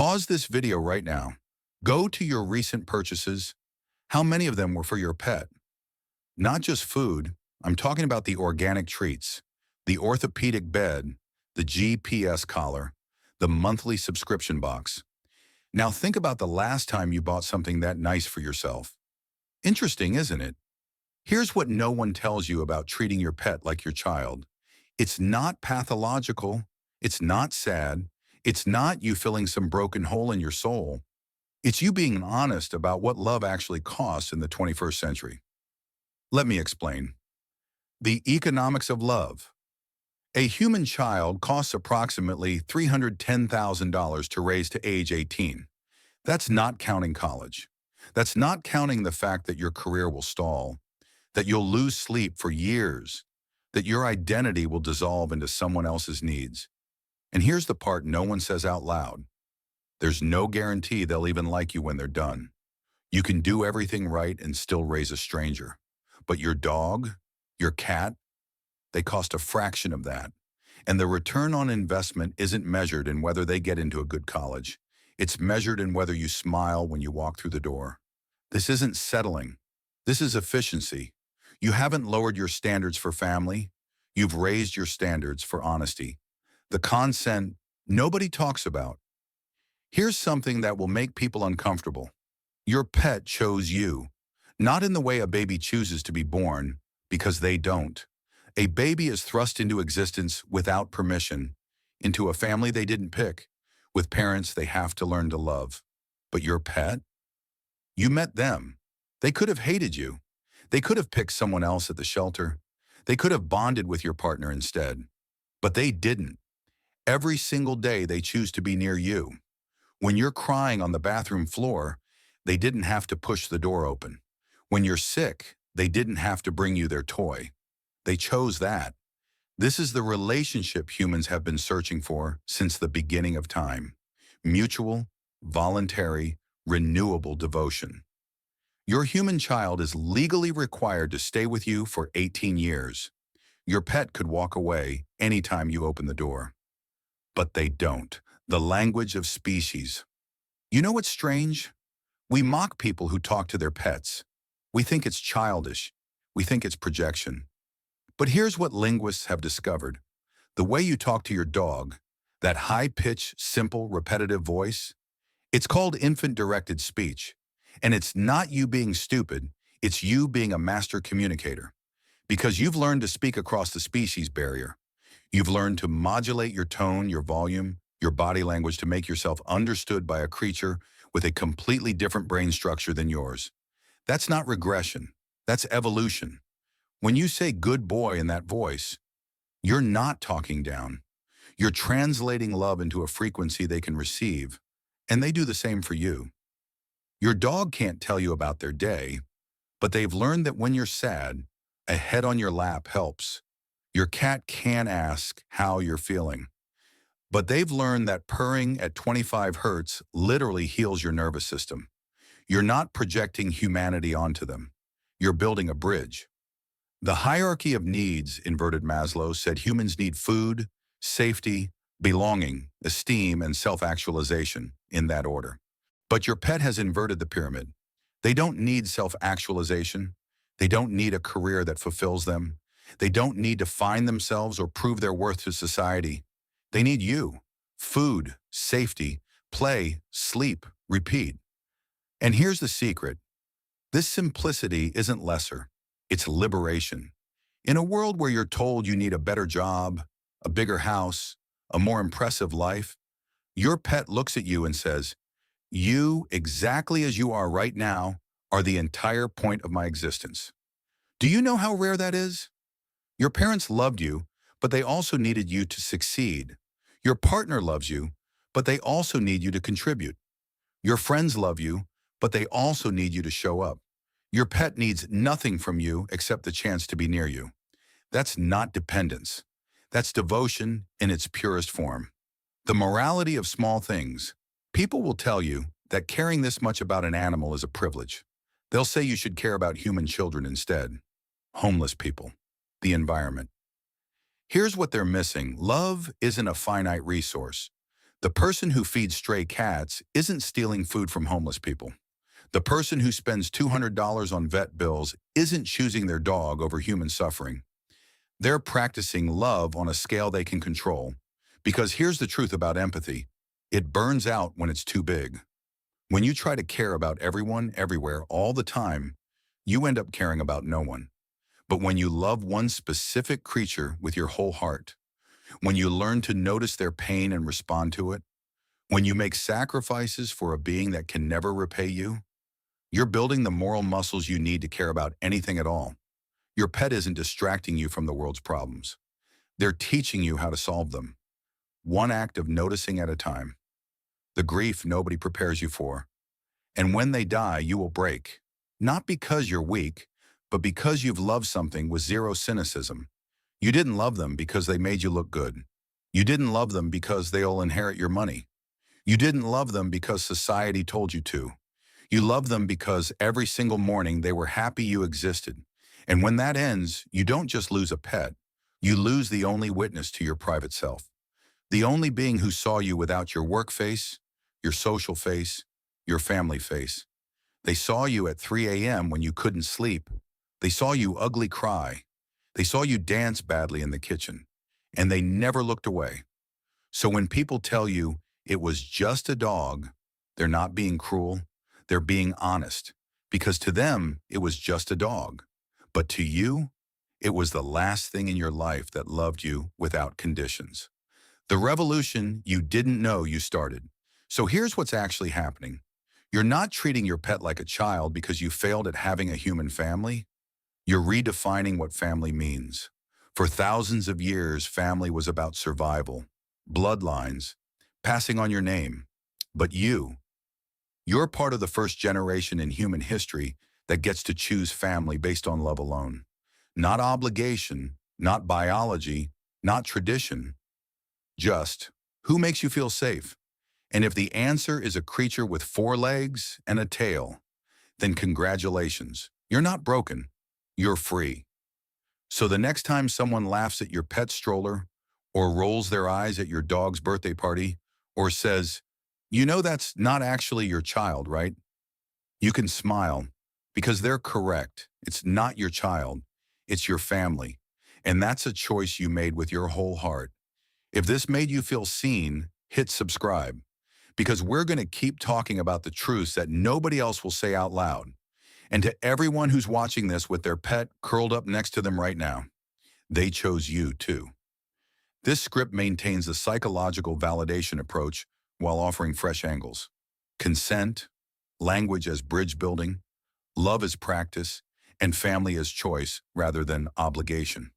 Pause this video right now. Go to your recent purchases. How many of them were for your pet? Not just food. I'm talking about the organic treats, the orthopedic bed, the GPS collar, the monthly subscription box. Now think about the last time you bought something that nice for yourself. Interesting, isn't it? Here's what no one tells you about treating your pet like your child. It's not pathological. It's not sad. It's not you filling some broken hole in your soul. It's you being honest about what love actually costs in the 21st century. Let me explain. The economics of love. A human child costs approximately $310,000 to raise to age 18. That's not counting college. That's not counting the fact that your career will stall, that you'll lose sleep for years, that your identity will dissolve into someone else's needs. And here's the part no one says out loud. There's no guarantee they'll even like you when they're done. You can do everything right and still raise a stranger. But your dog, your cat, they cost a fraction of that. And the return on investment isn't measured in whether they get into a good college. It's measured in whether you smile when you walk through the door. This isn't settling. This is efficiency. You haven't lowered your standards for family. You've raised your standards for honesty. The consent nobody talks about. Here's something that will make people uncomfortable. Your pet chose you, not in the way a baby chooses to be born, because they don't. A baby is thrust into existence without permission, into a family they didn't pick, with parents they have to learn to love. But your pet? You met them. They could have hated you. They could have picked someone else at the shelter. They could have bonded with your partner instead. But they didn't. Every single day they choose to be near you. When you're crying on the bathroom floor, they didn't have to push the door open. When you're sick, they didn't have to bring you their toy. They chose that. This is the relationship humans have been searching for since the beginning of time. Mutual, voluntary, renewable devotion. Your human child is legally required to stay with you for 18 years. Your pet could walk away anytime you open the door. But they don't. The language of species. You know what's strange? We mock people who talk to their pets. We think it's childish. We think it's projection. But here's what linguists have discovered. The way you talk to your dog, that high-pitched, simple, repetitive voice, it's called infant-directed speech. And it's not you being stupid, it's you being a master communicator. Because you've learned to speak across the species barrier. You've learned to modulate your tone, your volume, your body language to make yourself understood by a creature with a completely different brain structure than yours. That's not regression. That's evolution. When you say good boy in that voice, you're not talking down. You're translating love into a frequency they can receive, and they do the same for you. Your dog can't tell you about their day, but they've learned that when you're sad, a head on your lap helps. Your cat can ask how you're feeling. But they've learned that purring at 25 hertz literally heals your nervous system. You're not projecting humanity onto them. You're building a bridge. The hierarchy of needs, inverted Maslow, said humans need food, safety, belonging, esteem, and self-actualization in that order. But your pet has inverted the pyramid. They don't need self-actualization. They don't need a career that fulfills them. They don't need to find themselves or prove their worth to society. They need you. Food, safety, play, sleep, repeat. And here's the secret. This simplicity isn't lesser. It's liberation. In a world where you're told you need a better job, a bigger house, a more impressive life, your pet looks at you and says, you, exactly as you are right now, are the entire point of my existence. Do you know how rare that is? Your parents loved you, but they also needed you to succeed. Your partner loves you, but they also need you to contribute. Your friends love you, but they also need you to show up. Your pet needs nothing from you except the chance to be near you. That's not dependence. That's devotion in its purest form. The morality of small things. People will tell you that caring this much about an animal is a privilege. They'll say you should care about human children instead. Homeless people. The environment. Here's what they're missing. Love isn't a finite resource. The person who feeds stray cats isn't stealing food from homeless people. The person who spends $200 on vet bills isn't choosing their dog over human suffering. They're practicing love on a scale they can control. Because here's the truth about empathy. It burns out when it's too big. When you try to care about everyone, everywhere, all the time, you end up caring about no one. But when you love one specific creature with your whole heart, when you learn to notice their pain and respond to it, when you make sacrifices for a being that can never repay you, you're building the moral muscles you need to care about anything at all. Your pet isn't distracting you from the world's problems. They're teaching you how to solve them, one act of noticing at a time. The grief nobody prepares you for. And when they die, you will break. Not because you're weak, but because you've loved something with zero cynicism. You didn't love them because they made you look good. You didn't love them because they'll inherit your money. You didn't love them because society told you to. You loved them because every single morning they were happy you existed. And when that ends, you don't just lose a pet. You lose the only witness to your private self. The only being who saw you without your work face, your social face, your family face. They saw you at 3 a.m. when you couldn't sleep. They saw you ugly cry. They saw you dance badly in the kitchen. And they never looked away. So when people tell you it was just a dog, they're not being cruel. They're being honest. Because to them, it was just a dog. But to you, it was the last thing in your life that loved you without conditions. The revolution you didn't know you started. So here's what's actually happening. You're not treating your pet like a child because you failed at having a human family. You're redefining what family means. For thousands of years, family was about survival, bloodlines, passing on your name. But you're part of the first generation in human history that gets to choose family based on love alone. Not obligation, not biology, not tradition. Just who makes you feel safe? And if the answer is a creature with 4 legs and a tail, then congratulations. You're not broken. You're free. So the next time someone laughs at your pet stroller, or rolls their eyes at your dog's birthday party, or says, you know that's not actually your child, right? You can smile because they're correct. It's not your child. It's your family. And that's a choice you made with your whole heart. If this made you feel seen, hit subscribe. Because we're going to keep talking about the truths that nobody else will say out loud. And to everyone who's watching this with their pet curled up next to them right now, they chose you too. This script maintains the psychological validation approach while offering fresh angles. Consent, language as bridge building, love as practice, and family as choice rather than obligation.